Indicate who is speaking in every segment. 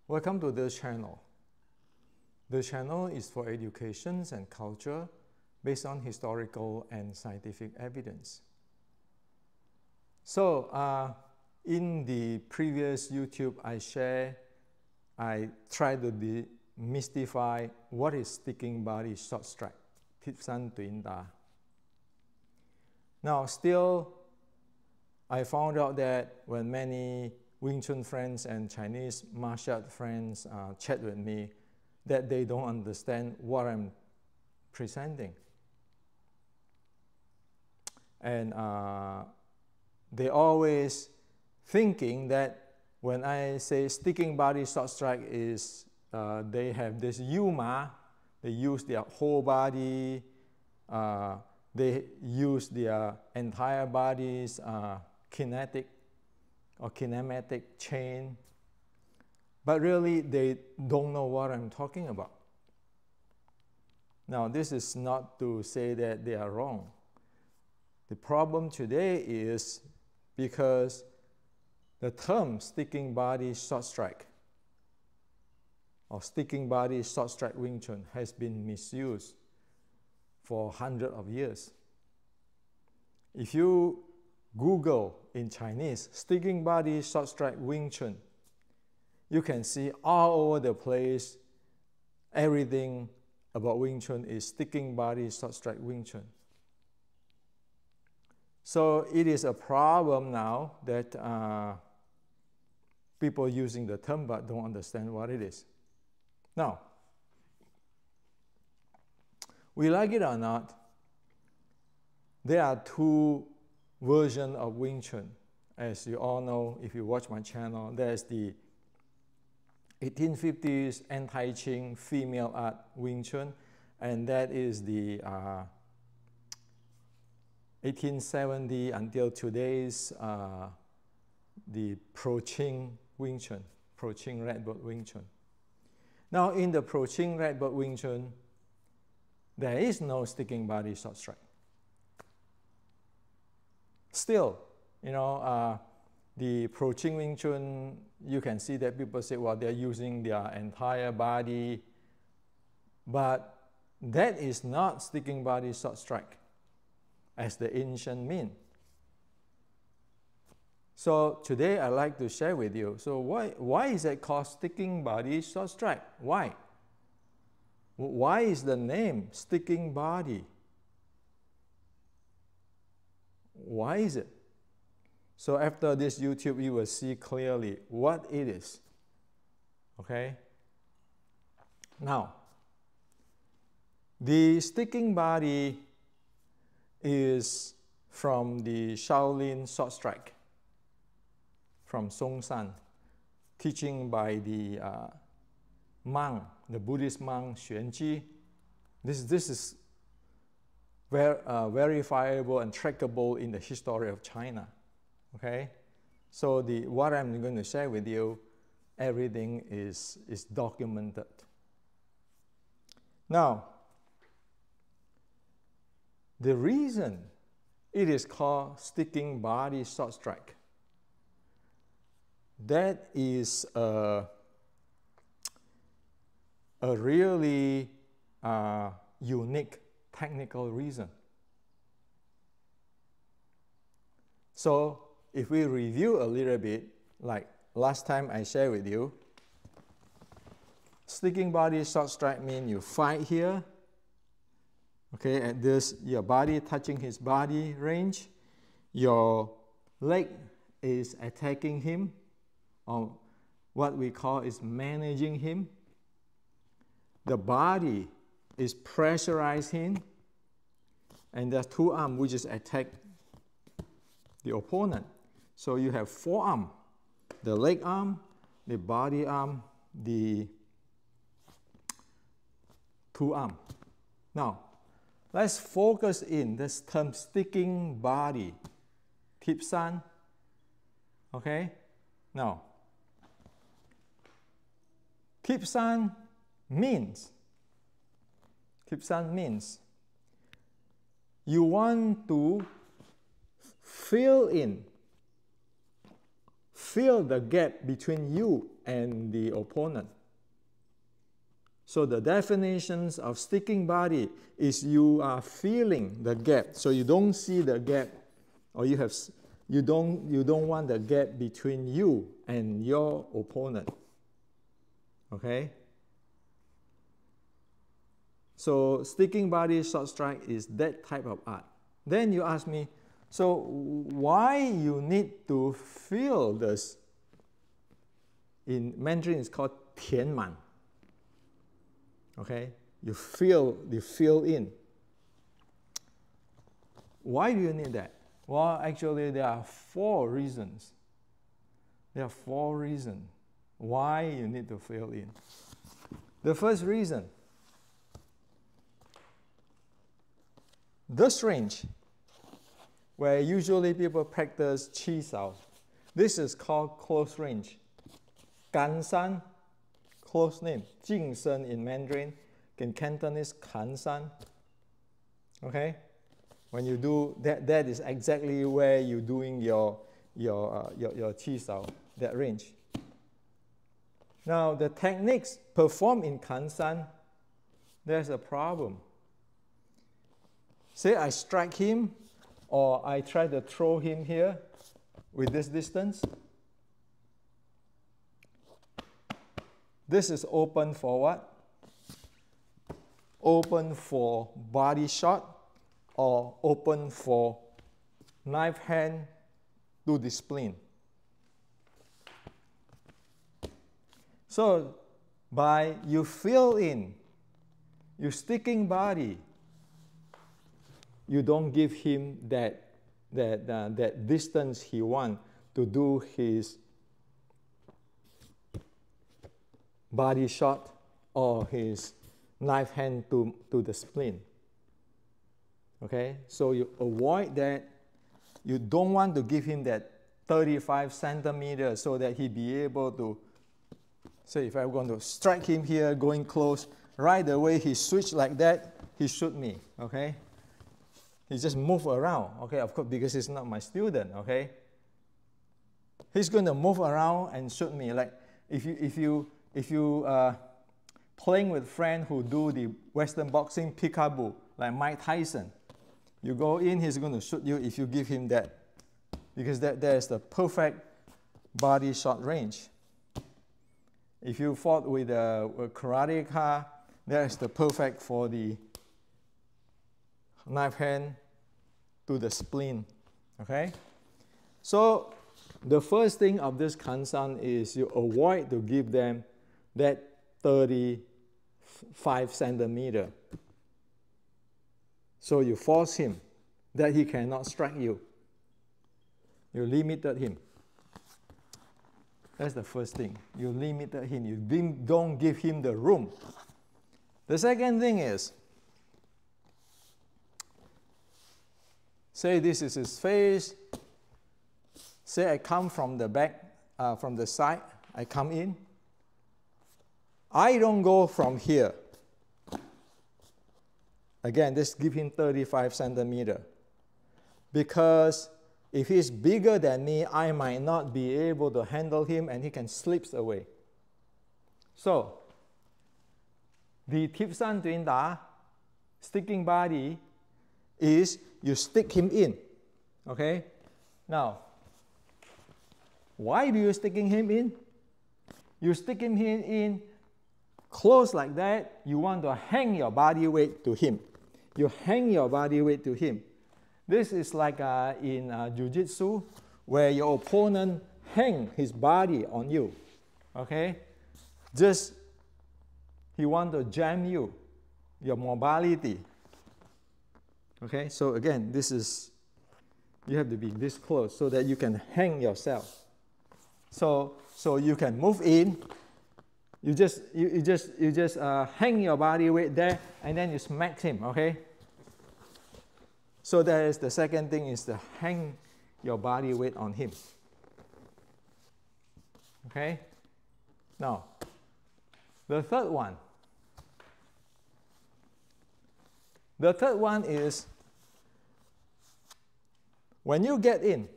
Speaker 1: Welcome to this channel. The channel is for education and culture based on historical and scientific evidence. So in the previous YouTube I tried to demystify what is sticking body short strike, Thip San Tuin Da. Now still I found out that when many Wing Chun friends and Chinese martial art friends chat with me, that they don't understand what I'm presenting. And they always thinking that when I say sticking body short strike is they have this yuma, they use their whole body, they use their entire body's kinetic or kinematic chain, but really they don't know what I'm talking about. Now this is not to say that they are wrong. The problem today is because the term sticking body short strike or sticking body short strike Wing Chun has been misused for hundreds of years. If you Google in Chinese, sticking body short strike Wing Chun, you can see all over the place, everything about Wing Chun is sticking body short strike Wing Chun. So it is a problem now that people using the term but don't understand what it is. Now, we like it or not, there are two version of Wing Chun. As you all know, if you watch my channel, there's the 1850s anti-Qing female art Wing Chun, and that is the 1870 until today's the pro-Qing Wing Chun, pro-Qing red belt Wing Chun. Now in the pro-Qing red belt Wing Chun, there is no sticking body short strike. Still, you know, the pro-Qing Wing Chun, you can see that people say, well, they're using their entire body, but that is not sticking body short strike, as the ancient mean. So today I'd like to share with you, so why is it called sticking body short strike? Why? Why is the name sticking body? Why is it? So after this YouTube, you will see clearly what it is. Okay? Now, the sticking body is from the Shaolin short strike, from Song San, teaching by the monk, the Buddhist monk Xuan Ji. This is verifiable and trackable in the history of China. Okay, so what I'm going to share with you, everything is documented. Now, the reason it is called sticking body short strike, that is a really unique technical reason. So if we review a little bit, like last time I shared with you, sticking body short strike means you fight here, okay, at this, your body touching his body range, your leg is attacking him, or what we call is managing him. The body is pressurizing, and there's two arms which is attack the opponent. So you have four arms, the leg arm, the body arm, the two arms. Now, let's focus in this term sticking body, Thip San. Okay? Now, Thip San means you want to fill fill the gap between you and the opponent. So the definitions of sticking body is you are feeling the gap. So you don't see the gap, or you don't want the gap between you and your opponent. Okay? So sticking body short strike is that type of art. Then you ask me, so why you need to feel this? In Mandarin it's called 填满. Okay? You fill in. Why do you need that? Well, actually there are 4 reasons. There are 4 reasons why you need to fill in. The first reason, this range, where usually people practice chi sao, this is called close range. Gan san, close name. Jing sen in Mandarin, in Cantonese, kan san. Okay? When you do that, that is exactly where you're doing your chi sao, that range. Now, the techniques performed in kan san, there's a problem. Say I strike him, or I try to throw him here with this distance. This is open for what? Open for body shot, or open for knife hand to the spleen. So by you fill in, you sticking body, you don't give him that distance he wants to do his body shot or his knife hand to the spleen. Okay, so you avoid that. You don't want to give him that 35 centimeters so that he be able to, say if I'm going to strike him here, going close, right away he switch like that, he shoot me, okay? He just move around, okay, of course, because he's not my student, okay? He's going to move around and shoot me. Like if you playing with friends who do the Western boxing peekaboo, like Mike Tyson, you go in, he's going to shoot you if you give him that, because that is the perfect body shot range. If you fought with a karateka, that is the perfect for the knife hand to the spleen. Okay? So the first thing of this kansan is you avoid to give them that 35 centimeter. So you force him that he cannot strike you. You limited him. That's the first thing. You limited him. You don't give him the room. The second thing is, say this is his face. Say I come from the back, from the side. I come in. I don't go from here. Again, just give him 35 centimeters. Because if he's bigger than me, I might not be able to handle him and he can slip away. So, the Tip San Tuin Da, sticking body, is you stick him in. Okay? Now, why do you sticking him in? You stick him in close like that, you want to hang your body weight to him. You hang your body weight to him. This is like in Jiu-Jitsu, where your opponent hang his body on you. Okay? Just, he want to jam you, your mobility. Okay? So again, this is, you have to be this close so that you can hang yourself. So you can move in. You just hang your body weight there, and then you smack him, okay? So that is the second thing, is to hang your body weight on him. Okay? Now, the third one. The third one is, when you get in,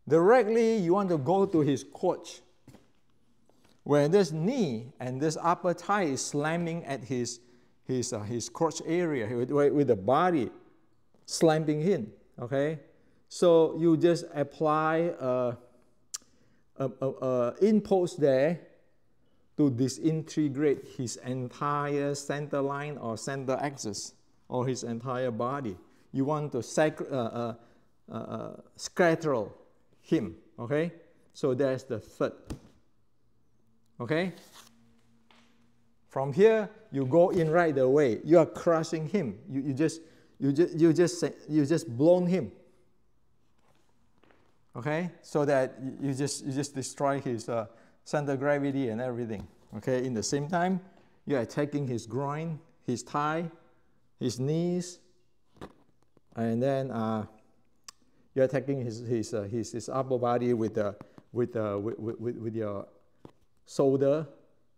Speaker 1: Directly, you want to go to his crotch, where this knee and this upper thigh is slamming at his crotch area with the body slamming in. Okay, so you just apply impulse there to disintegrate his entire center line or center axis or his entire body. You want to scatter him. Okay, so there's the third. Okay, from here you go in right away. You are crushing him. You just blown him. Okay, so that you just destroy his center of gravity and everything. Okay, in the same time you are attacking his groin, his thigh, his knees, and then you're attacking his upper body with your shoulder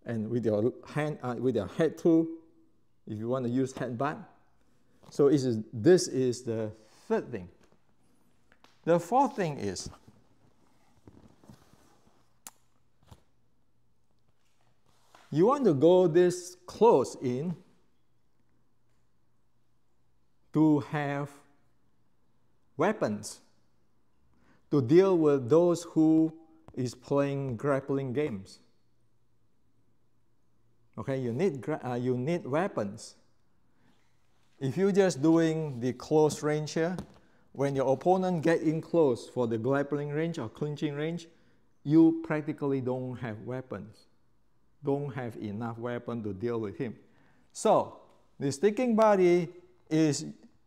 Speaker 1: and with your hand, with your head too, if you want to use headbutt. So this is the third thing. The fourth thing is you want to go this close in to have weapons to deal with those who is playing grappling games. Okay, you need weapons. If you're just doing the close range here, when your opponent get in close for the grappling range or clinching range, you practically don't have weapons. Don't have enough weapon to deal with him. So the sticking body is,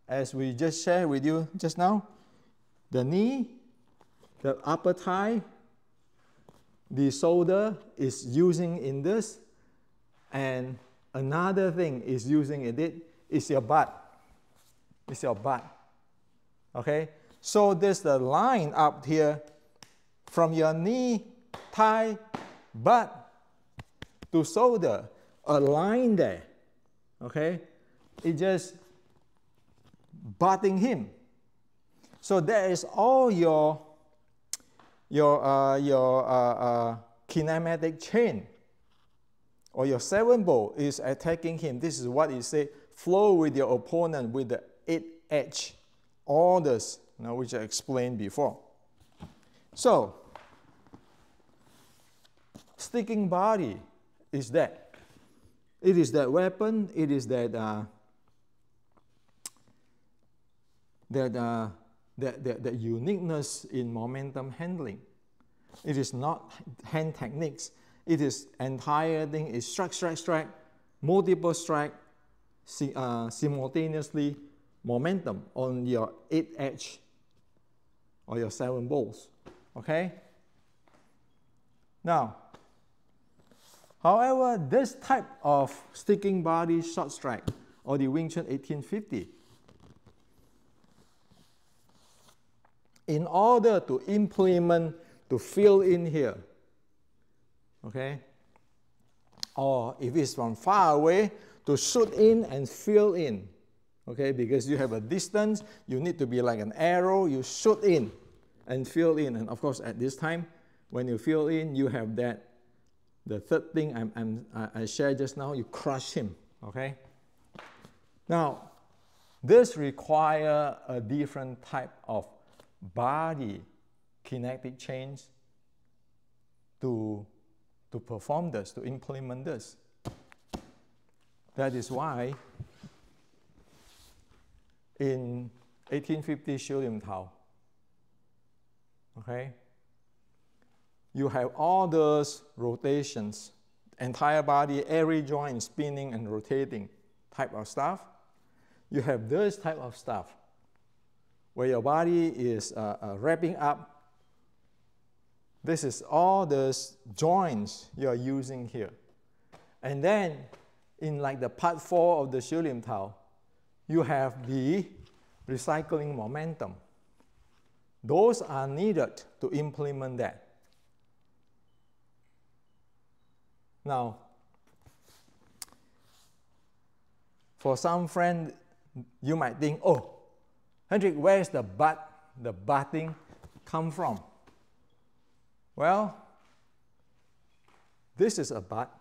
Speaker 1: as we just shared with you just now, the knee, the upper thigh, the shoulder is using in this, and another thing is using in it is your butt. It's your butt. Okay? So there's the line up here from your knee, thigh, butt to shoulder, a line there. Okay? It's just butting him. So that is all your kinematic chain, or your 7 bolt is attacking him. This is what it says: flow with your opponent with the 8H orders, which I explained before. So sticking body is that. It is that weapon. It is that the uniqueness in momentum handling. It is not hand techniques. It is entire thing is strike, multiple strike, simultaneously momentum on your 8H or your 7 bolts. Okay? Now, however, this type of sticking body short strike, or the Wing Chun 1850, in order to implement, to fill in here, okay, or if it's from far away, to shoot in and fill in, okay, because you have a distance, you need to be like an arrow, you shoot in and fill in, and of course at this time, when you fill in, you have that, the third thing I shared just now, you crush him, okay. Now, this requires a different type of body kinetic change to perform this, to implement this. That is why in 1850 Shiu Lim Tao, okay, you have all those rotations, entire body, every joint spinning and rotating type of stuff. You have this type of stuff where your body is wrapping up. This is all the joints you are using here. And then in like the part 4 of the Shiu Lim Tao, you have the recycling momentum. Those are needed to implement that. Now, for some friend, you might think, oh, Hendrik, where is the butting come from? Well, this is a butt.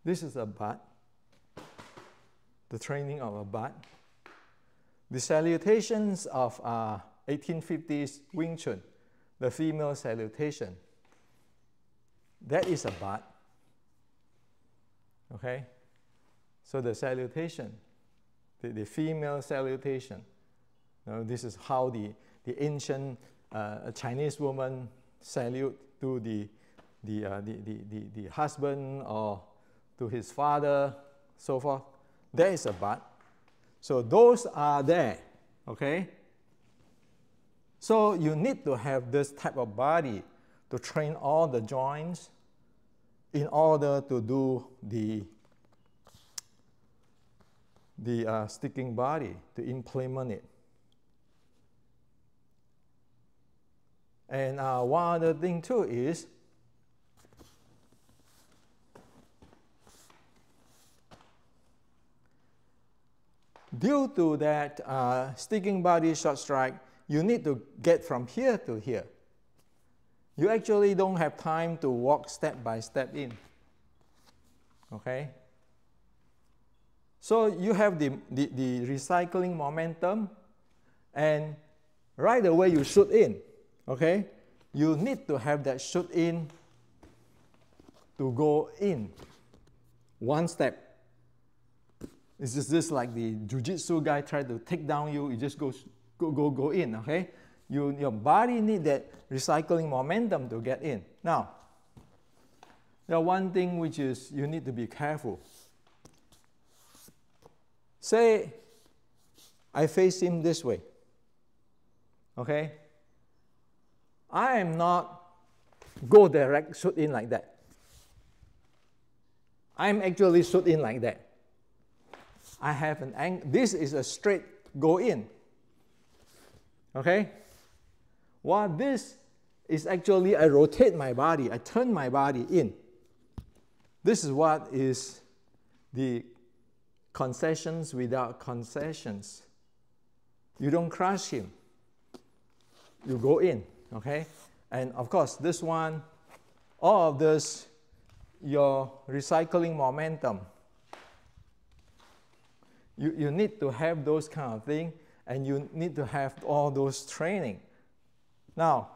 Speaker 1: This is a butt. The training of a butt. The salutations of 1850s Wing Chun, the female salutation. That is a butt. Okay? So the salutation, the female salutation. This is how the ancient Chinese woman salute to the husband or to his father, so forth. There is a butt. So those are there, okay? So you need to have this type of body to train all the joints in order to do the sticking body, to implement it. And one other thing too is due to that sticking body short strike, you need to get from here to here. You actually don't have time to walk step by step in. Okay? So you have the recycling momentum, and right away you shoot in. Okay? You need to have that shoot in to go in. One step. It's just like the jiu-jitsu guy tried to take down you, it just goes go in, okay? Your body needs that recycling momentum to get in. Now, there's one thing which is you need to be careful. Say, I face him this way, okay? I am not go direct, shoot in like that. I'm actually shoot in like that. I have an angle. This is a straight go in. Okay? While this is actually, I rotate my body, I turn my body in. This is what is the concessions without concessions. You don't crush him. You go in, okay? And of course, this one, all of this, your recycling momentum. You need to have those kind of things, and you need to have all those training. Now,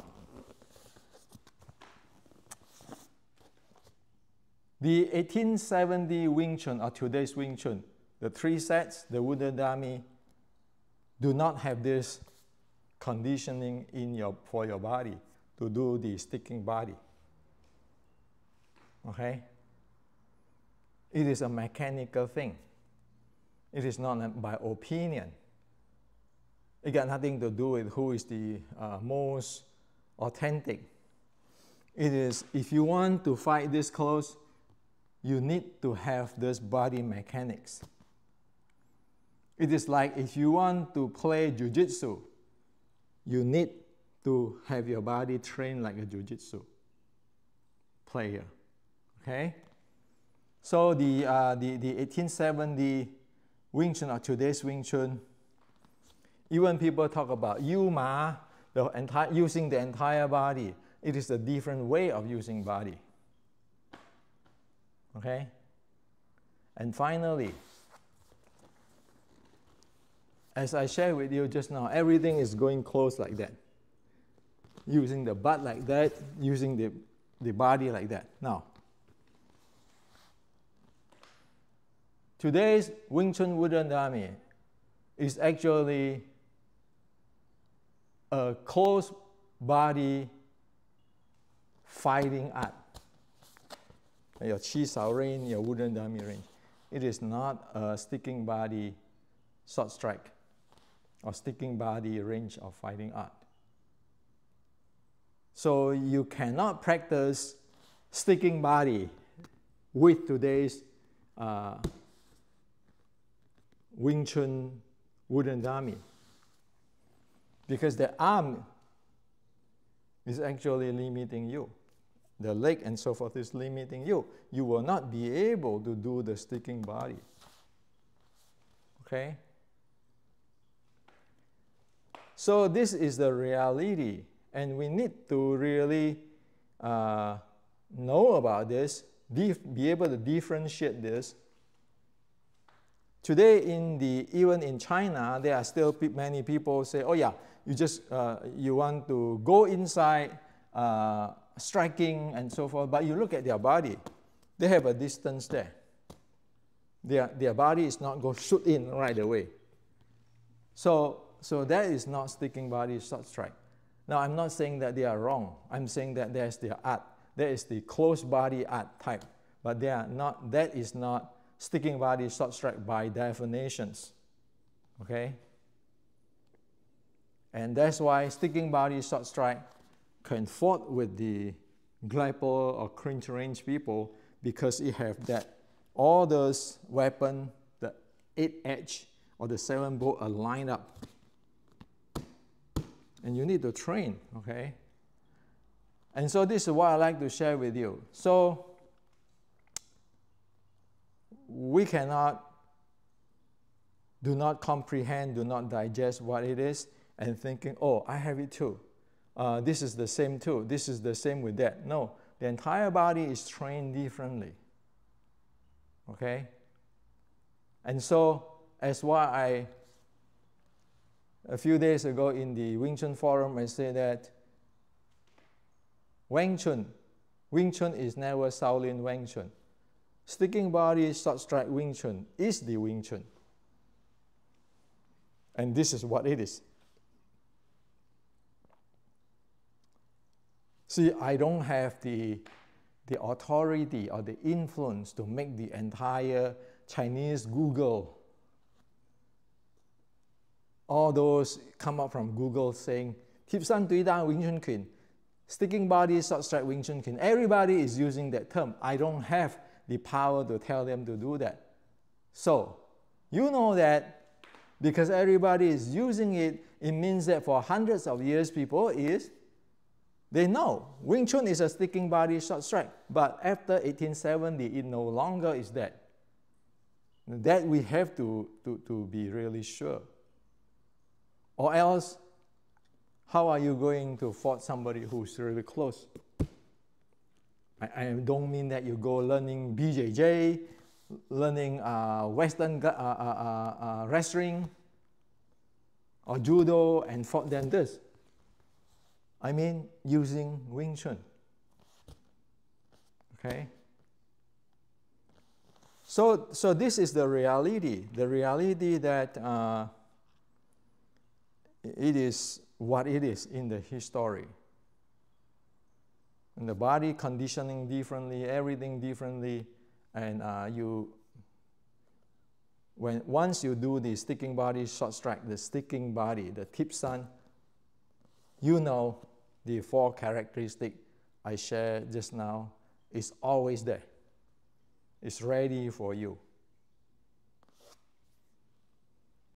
Speaker 1: the 1870 Wing Chun, or today's Wing Chun, the 3 sets, the wooden dummy, do not have this conditioning for your body to do the sticking body. Okay? It is a mechanical thing. It is not by opinion. It got nothing to do with who is the most authentic. It is, if you want to fight this close, you need to have this body mechanics. It is like if you want to play jiu-jitsu, you need to have your body trained like a jiu-jitsu player. Okay? So the 1870 Wing Chun, or today's Wing Chun, even people talk about Yuma, using the entire body. It is a different way of using body. Okay? And finally, as I shared with you just now, everything is going close like that. Using the butt like that, using the body like that. Now, today's Wing Chun wooden dummy is actually a close body fighting art. Your chi sao range, your wooden dummy range. It is not a sticking body short strike or sticking body range of fighting art. So you cannot practice sticking body with today's Wing Chun wooden dummy, because the arm is actually limiting you. The leg and so forth is limiting you. You will not be able to do the sticking body. Okay? So this is the reality, and we need to really know about this, be able to differentiate this. Today, even in China, there are still many people say, "Oh yeah, you want to go inside, striking and so forth." But you look at their body; they have a distance there. Their body is not going to shoot in right away. So that is not sticking body short strike. Now, I'm not saying that they are wrong. I'm saying that there's their art. There is the close body art type, but that is not sticking body short strike by definitions. Okay? And that's why sticking body short strike can fight with the grapple or clinch range people, because it have that all those weapons, the 8 edge or the 7 bolt are lined up. And you need to train, okay? And so this is what I like to share with you. So we do not comprehend, do not digest what it is, and thinking, oh, I have it too. This is the same too. This is the same with that. No, the entire body is trained differently. Okay? And so, as what a few days ago in the Wing Chun forum, I said that Wing Chun is never Shaolin Wing Chun. Sticking body, short strike Wing Chun is the Wing Chun. And this is what it is. See, I don't have the authority or the influence to make the entire Chinese Google, all those come up from Google saying, Tiếp San Tùy Dan Wing Chun Kien, sticking body, short strike Wing Chun Kien. Everybody is using that term. I don't have the power to tell them to do that. So, you know that because everybody is using it, it means that for hundreds of years, they know Wing Chun is a sticking body short strike. But after 1870, it no longer is that. That we have to be really sure. Or else, how are you going to fight somebody who's really close? I don't mean that you go learning BJJ, learning Western wrestling or judo and fight them this. I mean using Wing Chun. Okay? So this is the reality that it is what it is in the history. And the body conditioning differently, everything differently, and once you do the sticking body short strike, the sticking body, the Tiếp San, you know the 4 characteristics I shared just now is always there. It's ready for you.